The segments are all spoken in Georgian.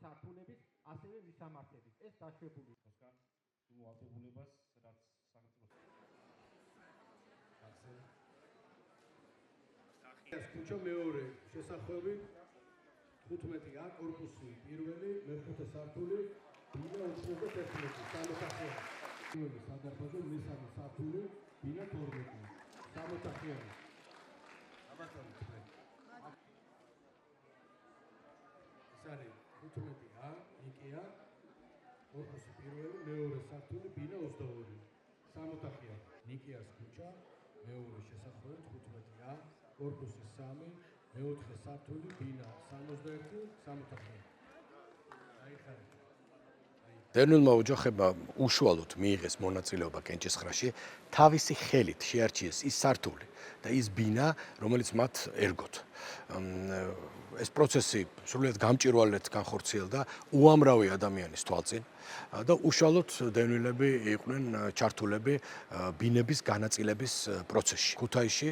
სართულების, ასევე მისამართებით. ეს დაშვებული მოვალდებულებას რაც ეს ქუჩა მეორე შესახვევი 15-ა კორპუსი პირველი მეხუთე სართული ბინა 31 სამოთახიანი პირველი სადარბაზო მესამე სართული ბინა 12 სამოთახიანი ამასთან ეს არის 15-ა იკეა კორპუსი პირველი მეორე სართული ბინა 22 სამოთახიანი ნიკიას ქუჩა მეორე შესახვევი 15-ა კორპუსი 3 მეოთხე სართული ბინა 61 სამოთახიანი დევნილმა ოჯახებმა უშუალოდ მიიღეს მონაწილეობა კენჭისყრაში, თავისი ხელით შეარჩიეს ის სართული და ის ბინა, რომელიც მათ ერგოთ. ეს პროცესი სრულიად გამჭვირვალედ განხორციელდა უამრავი ადამიანის თვალწინ და უშუალოდ დევნილები იყვნენ ჩართულები ბინების განაწილების პროცესში. ქუთაისში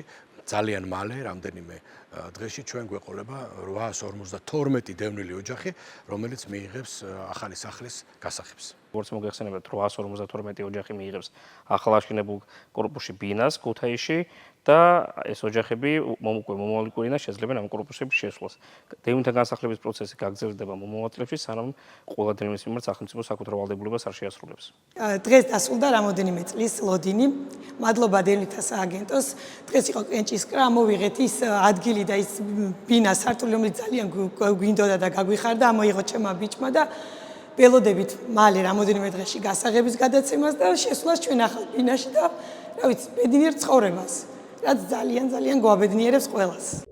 ძალიან მალე, რამდენიმე დღეში ჩვენ გვეყოლება 852 დევნილი ოჯახი, რომელიც მიიღებს ახალი სახლის გასახებს. როგორც მოგეხსენებათ, 852 ოჯახი მიიღებს ახლაშენებულ კორპუსში ბინას ქუთაისში და ეს ოჯახები მომავალი კვირიდან შეძლებენ ამ კორპუსების შესვლას. დევნილთა განსახლების პროცესი გაგრძელდება მომავალ წლებში, სანამ ყველა დევნილის მიმართ სახელმწიფო საკუთარ ვალდებულებას არ შეასრულებს. დღეს დასრულდა რამოდენიმე წლის ლოდინი. მადლობა დევნილთა სააგენტოს. დღეს იყო კენჭისყრა, მოვიღეთ ის ადგილი და ის ბინა სართული, რომელიც ძალიან გვინდოდა და გაგვიხარდა, ამოიღო ჩემმა ბიჭმა და ველოდებით მალე რამოდენიმე დღეში გასაღების გადაცემას და შესვლას ჩვენ ახალ ბინაში და რა ვიცი, ბედნიერ ცხოვრებას, რაც ძალიან გვაბედნიერებს ყველას.